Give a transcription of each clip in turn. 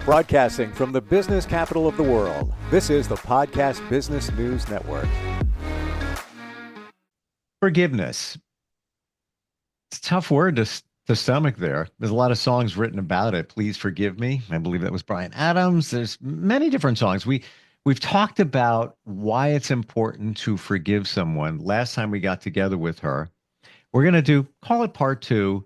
Broadcasting from the business capital of the world, this is the Podcast Business News Network. Forgiveness. It's a tough word to stomach there. There's a lot of songs written about it. Please forgive me. I believe that was Bryan Adams. There's many different songs. We've talked about why it's important to forgive someone. Last time we got together with her, we're going to call it part two,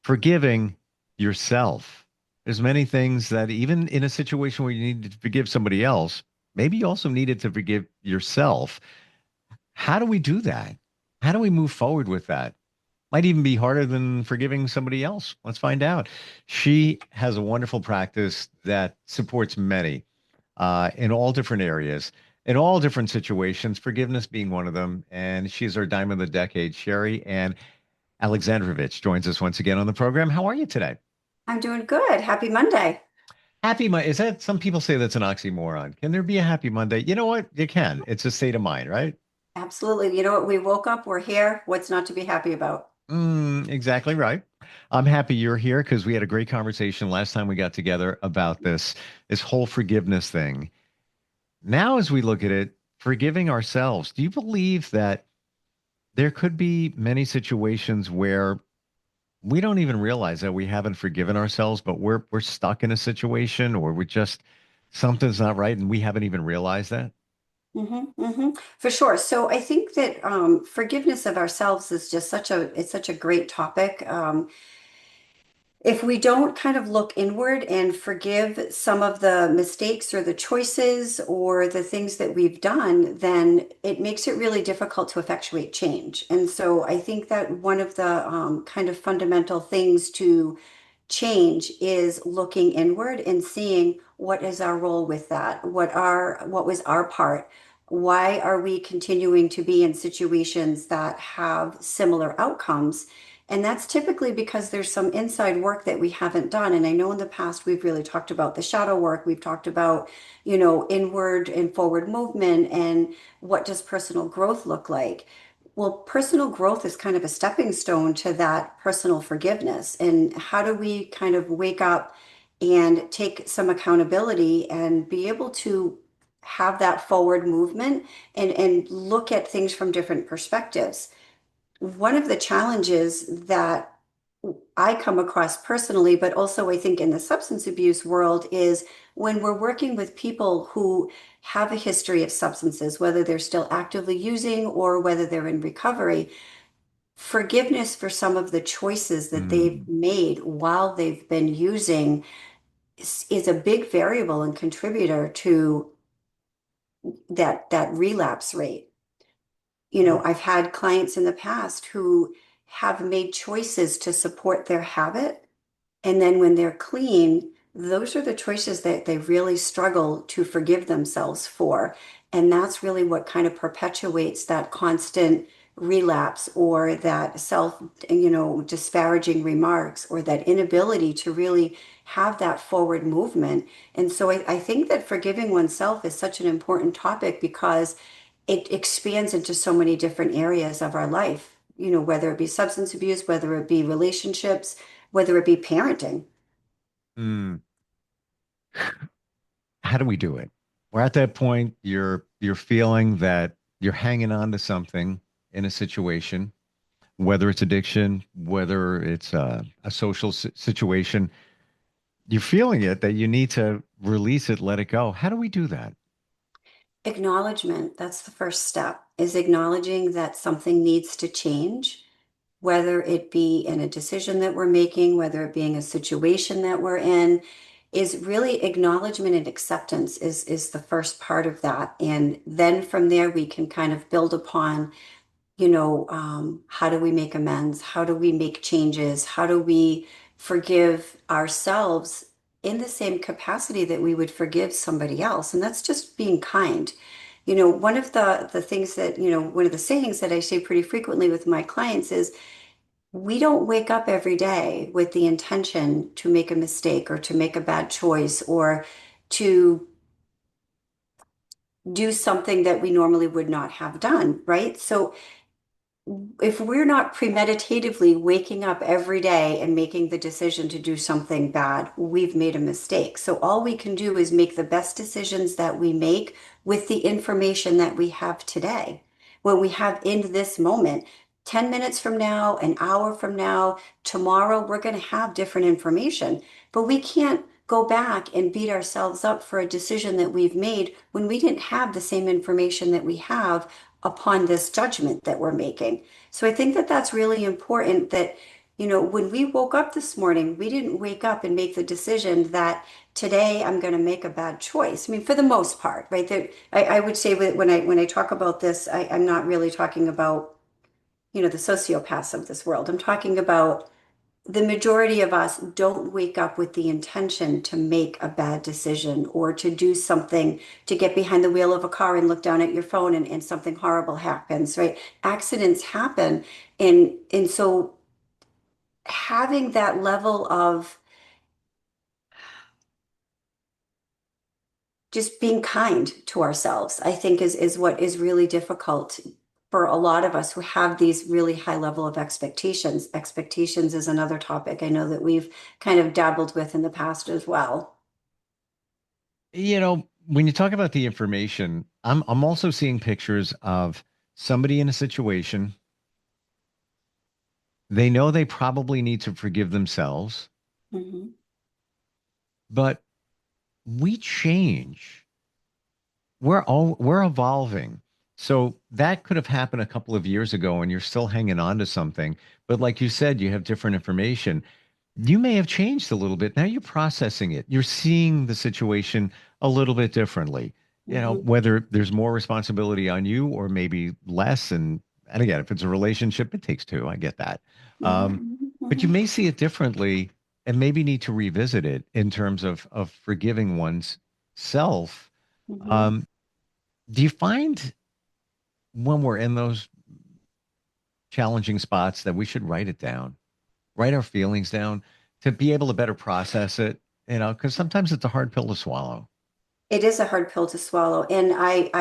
forgiving yourself. There's many things that even in a situation where you need to forgive somebody else, maybe you also needed to forgive yourself. How do we do that? How do we move forward with that? Might even be harder than forgiving somebody else. Let's find out. She has a wonderful practice that supports many in all different areas, in all different situations, forgiveness being one of them. And she's our dime of the decade. Sherri and Alexandrovich joins us once again on the program. How are you today? I'm doing good. Happy Monday. Happy Monday. Is that some people say that's an oxymoron? Can there be a happy Monday? You know what? You can. It's a state of mind, right? Absolutely. You know what? We woke up, we're here. What's not to be happy about? Exactly right. I'm happy you're here because we had a great conversation last time we got together about this whole forgiveness thing. Now, as we look at it, forgiving ourselves, do you believe that there could be many situations where we don't even realize that we haven't forgiven ourselves, but we're stuck in a situation or we're just something's not right and we haven't even realized that? For sure. So I think that forgiveness of ourselves is just such a great topic. If we don't kind of look inward and forgive some of the mistakes or the choices or the things that we've done, then it makes it really difficult to effectuate change. And so I think that one of the kind of fundamental things to change is looking inward and seeing what is our role with that, what was our part, why are we continuing to be in situations that have similar outcomes. And that's typically because there's some inside work that we haven't done. And I know in the past we've really talked about the shadow work. We've talked about, inward and forward movement and what does personal growth look like. Well, personal growth is kind of a stepping stone to that personal forgiveness. And how do we kind of wake up and take some accountability and be able to have that forward movement and look at things from different perspectives? One of the challenges that I come across personally, but also I think in the substance abuse world, is when we're working with people who have a history of substances, whether they're still actively using or whether they're in recovery, forgiveness for some of the choices that they've Mm. made while they've been using is a big variable and contributor to that relapse rate. I've had clients in the past who have made choices to support their habit. And then when they're clean, those are the choices that they really struggle to forgive themselves for. And that's really what kind of perpetuates that constant relapse or that disparaging remarks or that inability to really have that forward movement. And so I think that forgiving oneself is such an important topic because it expands into so many different areas of our life, whether it be substance abuse, whether it be relationships, whether it be parenting. Mm. How do we do it? We're at that point, you're feeling that you're hanging on to something in a situation, whether it's addiction, whether it's a social situation, you're feeling it that you need to release it, let it go. How do we do that? Acknowledgement, that's the first step, is acknowledging that something needs to change, whether it be in a decision that we're making, whether it being a situation that we're in, is really acknowledgement and acceptance is the first part of that. And then from there, we can kind of build upon, how do we make amends? How do we make changes? How do we forgive ourselves in the same capacity that we would forgive somebody else? And that's just being kind. One of the things that, one of the sayings that I say pretty frequently with my clients is we don't wake up every day with the intention to make a mistake or to make a bad choice or to do something that we normally would not have done, right? So if we're not premeditatively waking up every day and making the decision to do something bad, we've made a mistake. So all we can do is make the best decisions that we make with the information that we have today. What we have in this moment, 10 minutes from now, an hour from now, tomorrow, we're going to have different information. But we can't go back and beat ourselves up for a decision that we've made when we didn't have the same information that we have upon this judgment that we're making. So I think that that's really important that, when we woke up this morning, we didn't wake up and make the decision that today I'm going to make a bad choice. I mean, for the most part, right? That I would say when I talk about this, I'm not really talking about, the sociopaths of this world. I'm talking about the majority of us don't wake up with the intention to make a bad decision or to do something, to get behind the wheel of a car and look down at your phone and something horrible happens, right? Accidents happen. And so having that level of just being kind to ourselves, I think is what is really difficult for a lot of us who have these really high level of expectations. Expectations is another topic I know that we've kind of dabbled with in the past as well. When you talk about the information, I'm also seeing pictures of somebody in a situation. They know they probably need to forgive themselves, Mhm. but we change. We're evolving. So that could have happened a couple of years ago and you're still hanging on to something. But like you said, you have different information. You may have changed a little bit. Now you're processing it. You're seeing the situation a little bit differently. Mhm. Whether there's more responsibility on you or maybe less. And again, if it's a relationship, it takes two. I get that. Um, Mhm. but you Mhm. may see it differently and maybe need to revisit it in terms of forgiving one's self. Mhm. Um, do you find when we're in those challenging spots that we should write it down, write our feelings down to be able to better process it, because sometimes it's a hard pill to swallow. It is a hard pill to swallow. And I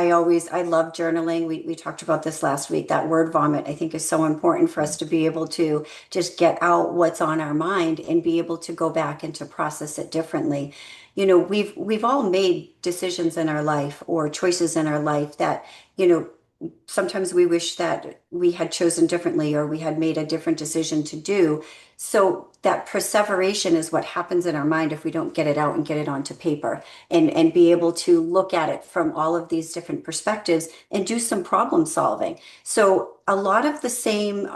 love journaling. We talked about this last week. That word vomit, I think, is so important for us Mm. to be able to just get out what's on our mind and be able to go back and to process it differently. We've all made decisions in our life or choices in our life that, you know, sometimes we wish that we had chosen differently or we had made a different decision to do. So that perseveration is what happens in our mind if we don't get it out and get it onto paper and be able to look at it from all of these different perspectives and do some problem solving. So a lot of the same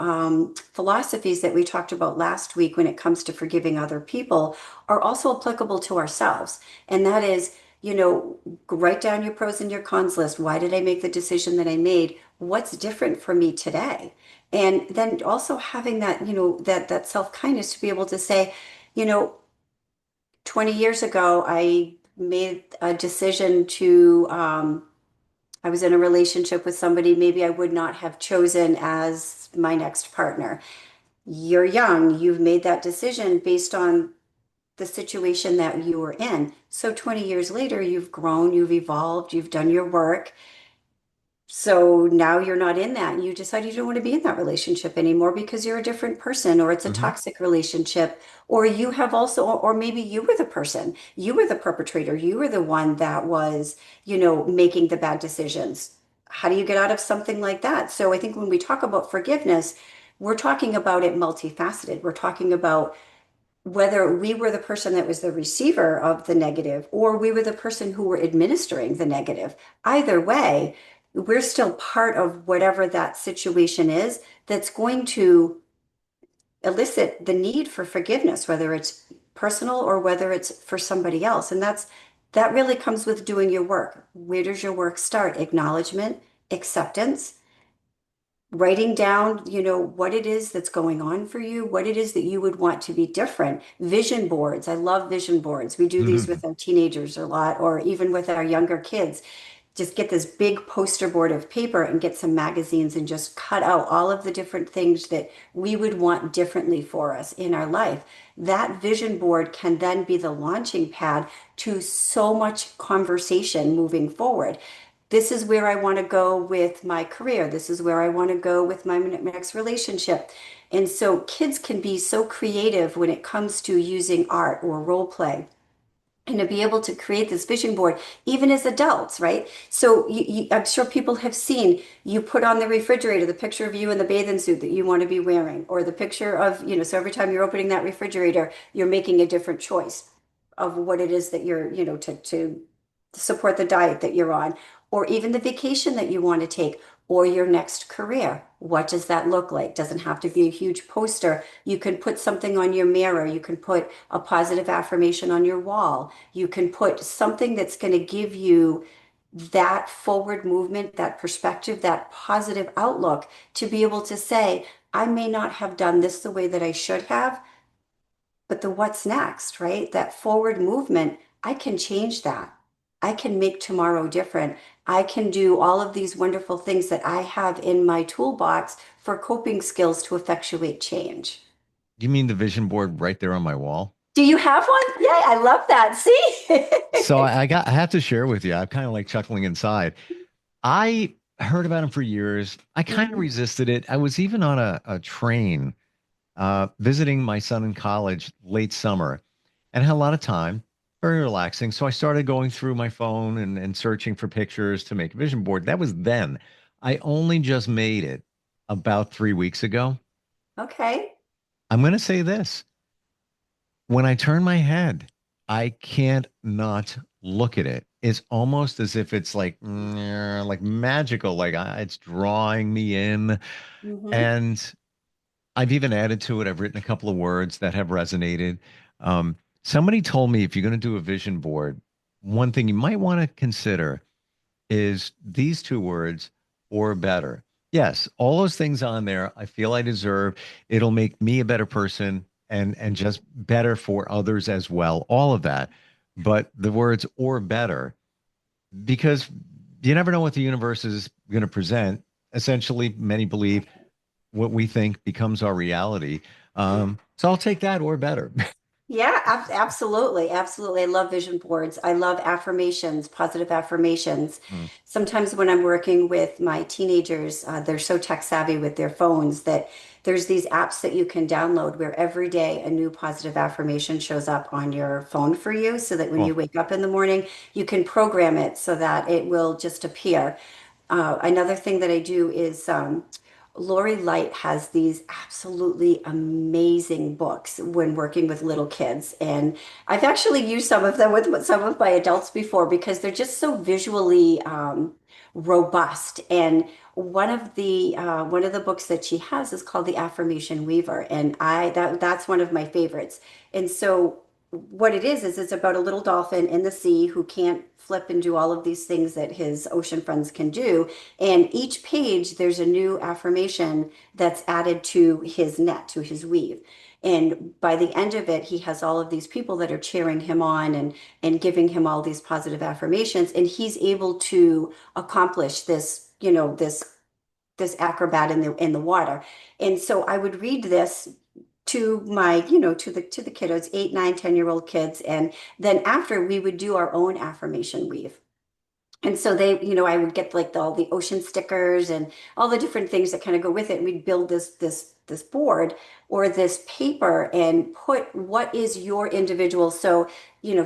philosophies that we talked about last week when it comes to forgiving other people are also applicable to ourselves. And that is, write down your pros and your cons list. Why did I make the decision that I made? What's different for me today? And then also having that, that self-kindness to be able to say, you know, 20 years ago, I made a decision I was in a relationship with somebody maybe I would not have chosen as my next partner. You're young, you've made that decision based on the situation that you were in. So 20 years later, you've grown, you've evolved, you've done your work. So now you're not in that. And you decide you don't want to be in that relationship anymore because you're a different person, or it's a Hmm. toxic relationship, or you have also, or maybe you were the person, you were the perpetrator, you were the one that was, making the bad decisions. How do you get out of something like that? So I think when we talk about forgiveness, we're talking about it multifaceted. We're talking about whether we were the person that was the receiver of the negative or we were the person who were administering the negative. Either way, we're still part of whatever that situation is that's going to elicit the need for forgiveness, whether it's personal or whether it's for somebody else. And that really comes with doing your work. Where does your work start? Acknowledgement, acceptance, writing down, what it is that's going on for you, what it is that you would want to be different. Vision boards. I love vision boards. We do these Hmm. with our teenagers a lot, or even with our younger kids. Just get this big poster board of paper and get some magazines and just cut out all of the different things that we would want differently for us in our life. That vision board can then be the launching pad to so much conversation moving forward. this is where I want to go with my career. This is where I want to go with my next relationship. And so kids can be so creative when it comes to using art or role play and to be able to create this vision board, even as adults, right? So I'm sure people have seen you put on the refrigerator the picture of you in the bathing suit that you want to be wearing, or the picture of, so every time you're opening that refrigerator, you're making a different choice of what it is that you're, to support the diet that you're on, or even the vacation that you want to take, or your next career. What does that look like? Doesn't have to be a huge poster. You can put something on your mirror. You can put a positive affirmation on your wall. You can put something that's going to give you that forward movement, that perspective, that positive outlook to be able to say, I may not have done this the way that I should have, but the what's next, right? That forward movement, I can change that. I can make tomorrow different. I can do all of these wonderful things that I have in my toolbox for coping skills to effectuate change. You mean the vision board right there on my wall? Do you have one? Yeah, I love that. So See? I have to share with you. I'm kind of like chuckling inside. I heard about him for years. I kind of Mhm, resisted it. I was even on a train visiting my son in college late summer and had a lot of time, very relaxing. So I started going through my phone and searching for pictures to make a vision board. That was then. I only just made it about 3 weeks ago. Okay. I'm going to say this. When I turn my head, I can't not look at it. It's almost as if it's like magical, like it's drawing me in. Hmm. And I've even added to it. I've written a couple of words that have resonated. Somebody told me if you're going to do a vision board, one thing you might want to consider is these two words or better. Yes, all those things on there, I feel I deserve. It'll make me a better person and just better for others as well. All of that. But the words or better, because you never know what the universe is going to present. Essentially, many believe what we think becomes our reality. So I'll take that or better. Yeah, absolutely. Absolutely. I love vision boards. I love affirmations, positive affirmations. Mm. Sometimes when I'm working with my teenagers, they're so tech savvy with their phones that there's these apps that you can download where every day a new positive affirmation shows up on your phone for you so that when you Cool. wake up in the morning, you can program it so that it will just appear. Another thing that I do is Lori Light has these absolutely amazing books when working with little kids. And I've actually used some of them with some of my adults before because they're just so visually robust. And one of the books that she has is called The Affirmation Weaver. And that's one of my favorites. And so what it is it's about a little dolphin in the sea who can't flip and do all of these things that his ocean friends can do. And each page, there's a new affirmation that's added to his net, to his weave. And by the end of it, he has all of these people that are cheering him on and giving him all these positive affirmations. And he's able to accomplish this, this acrobat in the water. And so I would read this to my, to the kiddos, 8, 9, 10-year-old kids. And then after we would do our own affirmation weave. And so I would get like all the ocean stickers and all the different things that kind of go with it. And we'd build this board or this paper and put what is your individual. So,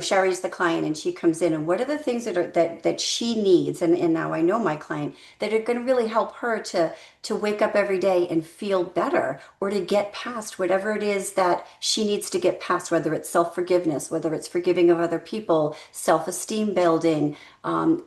Sherry's the client and she comes in and what are the things that she needs? And now I know my client that are going to really help her to wake up every day and feel better or to get past whatever it is that she needs to get past, whether it's self-forgiveness, whether it's forgiving of other people, self-esteem building,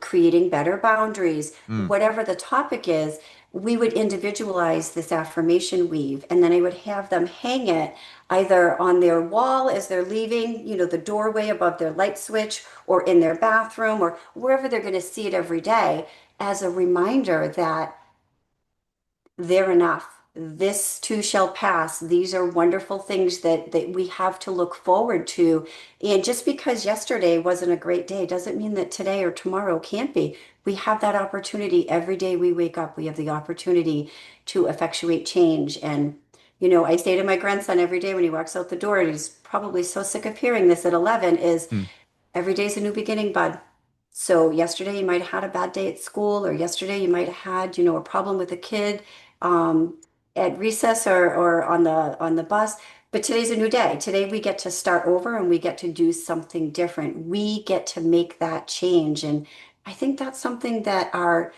creating better boundaries, Mm. whatever the topic is, we would individualize this affirmation weave. And then I would have them hang it either on their wall as they're leaving, the doorway above their light switch, or in their bathroom, or wherever they're going to see it every day as a reminder that they're enough. This too shall pass. These are wonderful things that we have to look forward to. And just because yesterday wasn't a great day doesn't mean that today or tomorrow can't be. We have that opportunity every day we wake up. We have the opportunity to effectuate change. And, I say to my grandson every day when he walks out the door, and he's probably so sick of hearing this at 11, is Mm. every day's a new beginning, bud. So yesterday you might have had a bad day at school, or yesterday you might have had, a problem with a kid um, at recess or on the bus. But today's a new day. Today we get to start over and we get to do something different. We get to make that change. And I think that's something that our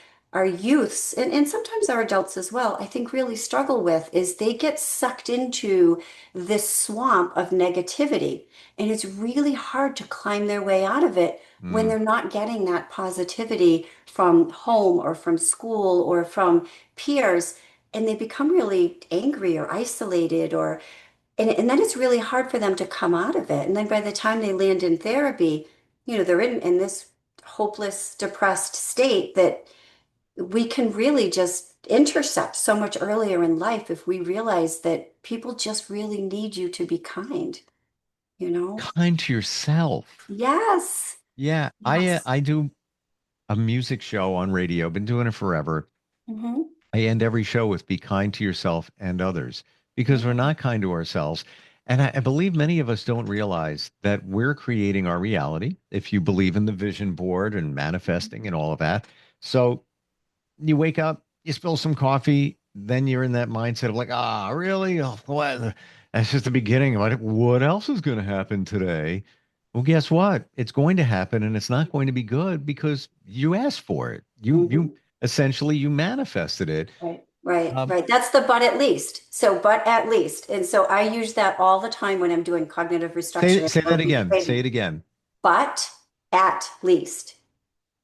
youths and sometimes our adults as well, I think really struggle with is they get sucked into this swamp of negativity. And it's really hard to climb their way out of it when Mm. they're not getting that positivity from home or from school or from peers, and they become really angry or isolated or and then it's really hard for them to come out of it. And then by the time they land in therapy, they're in this hopeless, depressed state that we can really just intercept so much earlier in life if we realize that people just really need you to be kind, you know? Kind to yourself. Yes. Yeah, Yes. I do a music show on radio. Been doing it forever. Hmm. I end every show with be kind to yourself and others because we're Yeah. not kind to ourselves. And I believe many of us don't realize that we're creating our reality if you believe in the vision board and manifesting and all of that. So you wake up, you spill some coffee, then you're in that mindset of like, ah, really? Oh, what? That's just the beginning. What else is going to happen today? Well, guess what? It's going to happen, and it's not going to be good because you asked for it. You Hmm. essentially you manifested it. Right, right, Um, right. That's the but at least. So, but at least. And so I use that all the time when I'm doing cognitive restructuring say or that again. Say reframing. it again. But at least.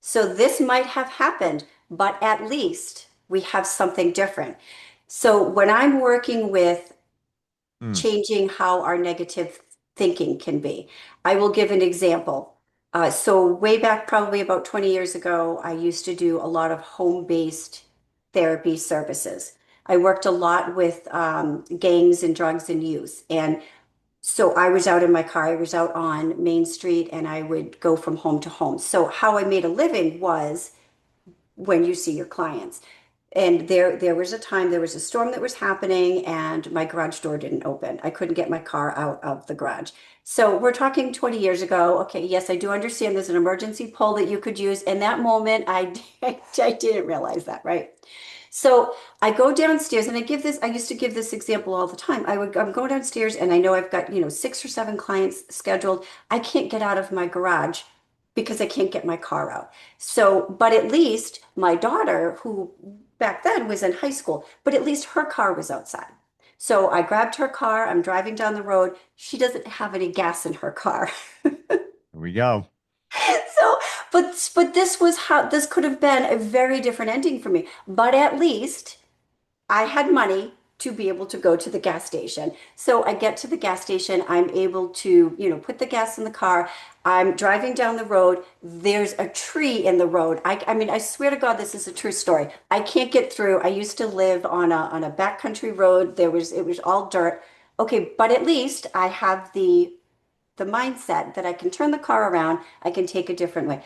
So this might have happened, but at least we have something different. So when I'm working with Hmm. changing how our negative thinking can be. I will give an example. So way back, probably about 20 years ago, I used to do a lot of home-based therapy services. I worked a lot with gangs and drugs and youth. And so I was out in my car, I was out on Main Street, and I would go from home to home. So how I made a living was when you see your clients. And there was a time, there was a storm that was happening, and my garage door didn't open. I couldn't get my car out of the garage. So we're talking 20 years ago. Okay, yes, I do understand there's an emergency pull that you could use. In that moment, I didn't realize that, right? So I go downstairs and I used to give this example all the time. I'm going downstairs and I know I've got, 6 or 7 clients scheduled. I can't get out of my garage because I can't get my car out. So, but at least my daughter, who back then was in high school, but at least her car was outside. So I grabbed her car. I'm driving down the road. She doesn't have any gas in her car. Here we go. So, but this could have been a very different ending for me. But at least I had money to be able to go to the gas station. So I get to the gas station, I'm able to, put the gas in the car. I'm driving down the road. There's a tree in the road. I mean, I swear to God, this is a true story. I can't get through. I used to live on a backcountry road. It was all dirt. Okay, but at least I have the mindset that I can turn the car around. I can take a different way.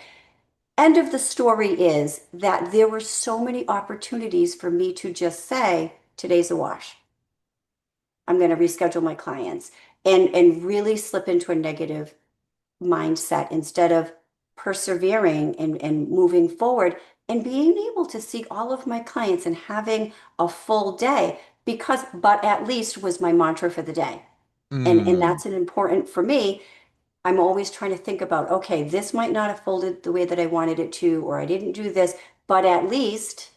End of the story is that there were so many opportunities for me to just say, today's a wash. I'm going to reschedule my clients and really slip into a negative mindset instead of persevering and moving forward and being able to see all of my clients and having a full day because, but at least was my mantra for the day. And Hmm. that's an important for me. I'm always trying to think about, okay, this might not have folded the way that I wanted it to, or I didn't do this, but at least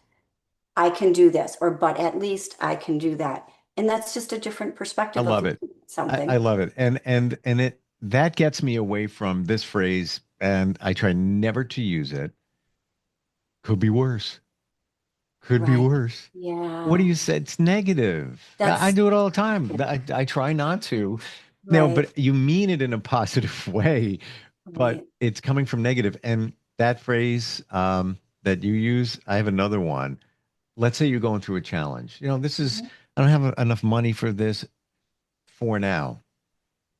I can do this, or but at least I can do that. And that's just a different I perspective of love it. looking at I something. love it. And it that gets me away from this phrase, and I try never to use it. Could be worse. Could be Right. worse. What do Yeah. you say? It's negative. I That's do it all the time. I try not to. No, right. but you mean it in a positive way, but Right. it's coming from negative. And that phrase that you use, I have another one. Let's say you're going through a challenge. This is, Mhm. I don't have enough money for this for now.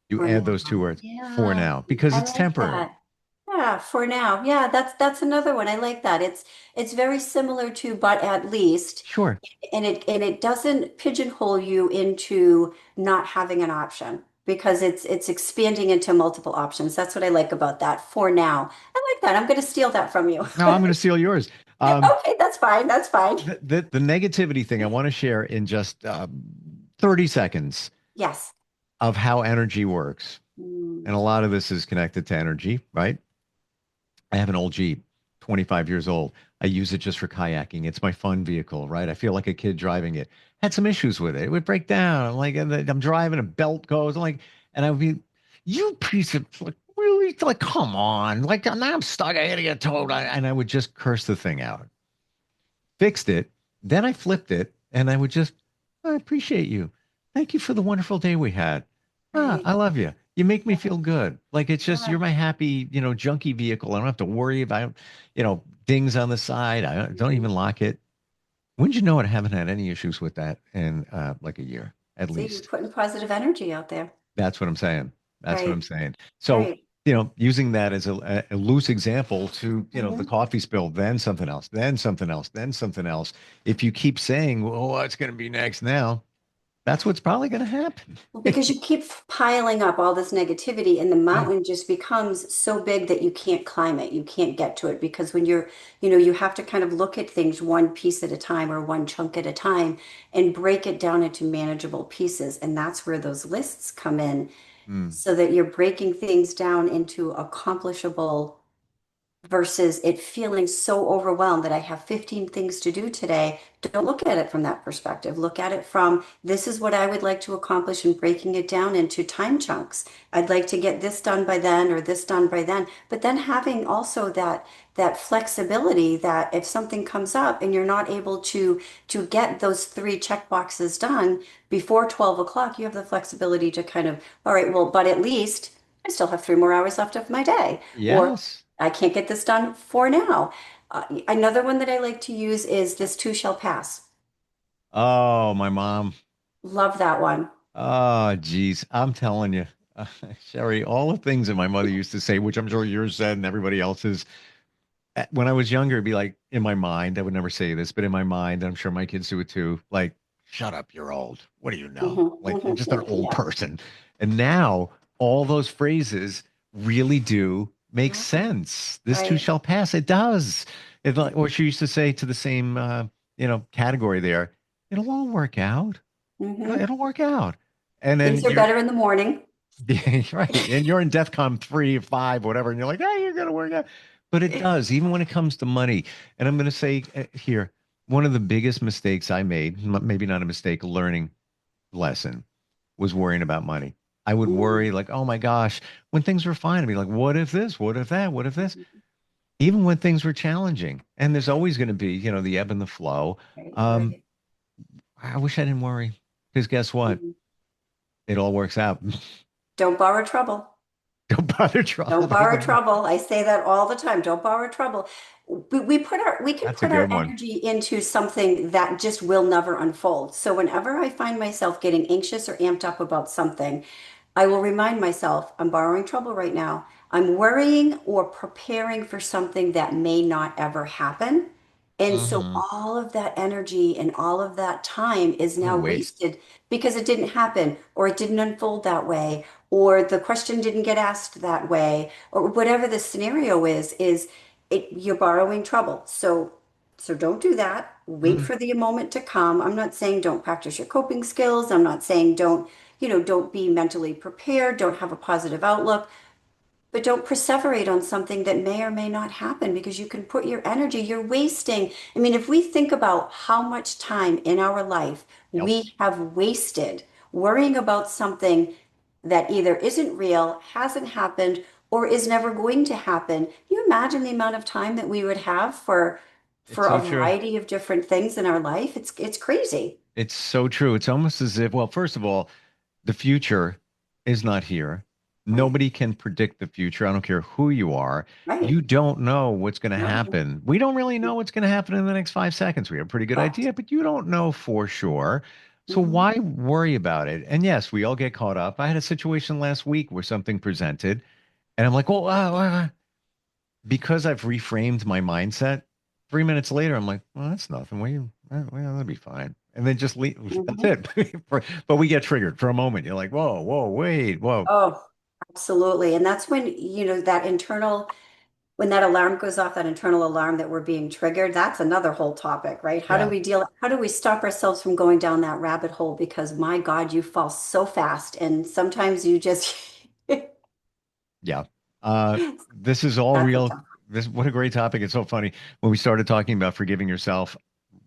You For add those two now. words for Yeah. now because I it's like temporary. that. Yeah, for now. Yeah, that's another one. I like that. It's very similar to but at least, Sure. and it doesn't pigeonhole you into not having an option. because it's expanding into multiple options. That's what I like about that for now. I like that. I'm going to steal that from you. No, I'm going to steal yours. Okay, that's fine. That's fine. The negativity thing I want to share in just 30 seconds Yes. of how energy works. Mm, And a lot of this is connected to energy, right? I have an old Jeep, 25 years old. I use it just for kayaking. It's my fun vehicle, right? I feel like a kid driving it. Had some issues with it. It would break down. Like, and I'm driving, a belt goes. I'm like, and I would be, you piece of, like, really? Like, come on. Like, now I'm stuck. I gotta get towed. And I would just curse the thing out. Fixed it. Then I flipped it and I would just, I appreciate you. Thank you for the wonderful day we had. Ah, right. I love you. You make me Yeah. feel good. Like it's just, Yeah. you're my happy, junkie vehicle. I don't have to worry about, dings on the side. I don't Mhm. even lock it. Wouldn't you know it? I haven't had any issues with that in like a year at See, you're least. putting positive energy out there. That's what I'm saying. That's what I'm Right. saying. So, Right. using that as a loose example to, the Hmm. coffee spill, then something else, then something else, then something else. If you keep saying, well, what's going to be next now? That's what's probably going to happen. Well, because you keep piling up all this negativity, and the Yeah. mountain just becomes so big that you can't climb it. You can't get to it because when you have to kind of look at things one piece at a time or one chunk at a time and break it down into manageable pieces. And that's where those lists come in, Mm. so that you're breaking things down into accomplishable versus it feeling so overwhelmed that I have 15 things to do today. Don't look at it from that perspective. Look at it from this is what I would like to accomplish and breaking it down into time chunks. I'd like to get this done by then or this done by then. But then having also that flexibility that if something comes up and you're not able to get those three check boxes done before 12 o'clock, you have the flexibility to kind of, all right, well, but at least I still have 3 more hours left of my day. Or Yes. I can't get this done for now. Another one that I like to use is this too shall pass. Oh, my mom. Love that one. Oh, geez. I'm telling you, Sherry, all the things that my mother used to say, which I'm sure yours said and everybody else's. When I was younger, it'd be like in my mind, I would never say this, but in my mind, I'm sure my kids do it too. Like, shut up, you're old. What do you know? Mhm, Like, you're just an old yeah, person. And now all those phrases really do make yeah, sense. This too right. shall pass. It does. It Yeah. like, or she used to say to the same, category there, it'll all work out. Hmm. It'll work out. And Things then are you're better in the morning. right. And you're in DEFCON 3, 5, whatever. And you're like, hey, you're going to work out. But it does, even when it comes to money. And I'm going to say here, one of the biggest mistakes I made, maybe not a mistake, a learning lesson, was worrying about money. I would Mm, worry, like, oh my gosh, when things were fine, I'd be like, what if this? What if that? What if this? Even when things were challenging. And there's always going to be, the ebb and the flow. right, Um, right. I wish I didn't worry because guess what? Mhm. It all works out. Don't borrow trouble. Don't bother trouble. Don't borrow trouble. I say that all the time. Don't borrow trouble. We can That's a put our good one. energy into something that just will never unfold. So whenever I find myself getting anxious or amped up about something, I will remind myself, I'm borrowing trouble right now. I'm worrying or preparing for something that may not ever happen. And so Hmm. all of that energy and all of that time is What a now waste. wasted because it didn't happen or it didn't unfold that way or the question didn't get asked that way or whatever the scenario is you're borrowing trouble. So don't do that. Wait Mm. for the moment to come. I'm not saying don't practice your coping skills. I'm not saying don't be mentally prepared, don't have a positive outlook, but don't perseverate on something that may or may not happen because you can put your energy, you're wasting. I mean, if we think about how much time in our life Yep. we have wasted worrying about something that either isn't real, hasn't happened, or is never going to happen, you imagine the amount of time that we would have for It's a so true. variety of different things in our life. It's crazy. It's so true. It's almost as if, well, first of all, the future is not here. Right, Nobody can predict the future. I don't care who you are. right. You don't know what's going to No, happen. We don't really know what's going to happen in the next 5 seconds. We have a pretty good correct. idea, but you don't know for sure. So Hmm. why worry about it? And yes, we all get caught up. I had a situation last week where something presented, and I'm like, well, because I've reframed my mindset, 3 minutes later, I'm like, well, that's nothing. Well, that'll be fine. and then just leave. That's Mhm. it. But we get triggered for a moment. You're like, whoa, whoa, wait, whoa. Oh, absolutely. And that's when, that when that alarm goes off, that internal alarm that we're being triggered, that's another whole topic, right? Yeah. How do we stop ourselves from going down that rabbit hole? Because my God, you fall so fast. And sometimes you just, Yeah. This is all that's a real. tough. What a great topic. It's so funny. When we started talking about forgiving yourself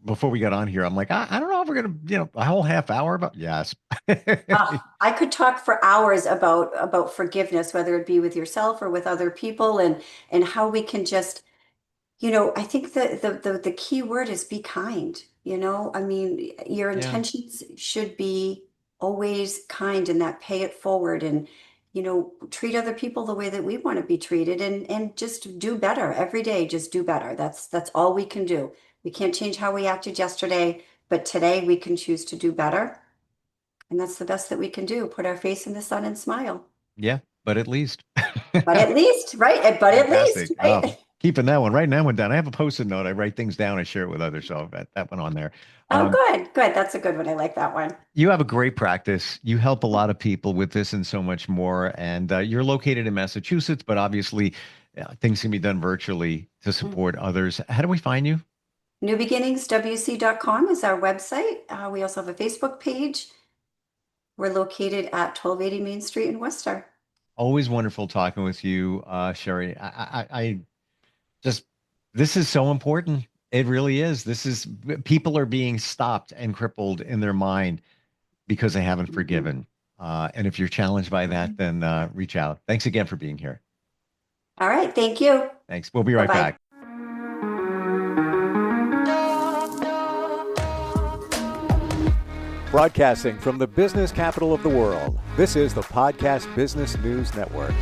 before we got on here, I'm like, I don't know if we're gonna, a whole half hour about yes. I could talk for hours about forgiveness, whether it be with yourself or with other people, and how we can just, I think the key word is be kind. I mean, your Yeah. intentions should be always kind and that pay it forward and, treat other people the way that we want to be treated and just do better every day. Just do better. That's all we can do. We can't change how we acted yesterday, but today we can choose to do better. And that's the best that we can do. Put our face in the sun and smile. Yeah. But at least. But at least, right? But at least, Fantastic. Oh, right? keeping that one, writing that one down. I have a post-it note. I write things down. I share it with others. So that one on there. Oh, Um, good, good. That's a good one. I like that one. you have a great practice. You help a lot of people with this and so much more. And you're located in Massachusetts, but obviously things can be done virtually to Mhm. support others. How do we find you? Newbeginningswc.com is our website. We also have a Facebook page. We're located at 1280 Main Street in Worcester. Always wonderful talking with you, Sherri. I just, this is so important. It really is. People are being stopped and crippled in their mind because they haven't Mhm. forgiven. And if you're challenged by that, then reach out. Thanks again for being here. All right. Thank you. Thanks. We'll be right Bye-bye. back. Broadcasting from the business capital of the world, this is the Podcast Business News Network.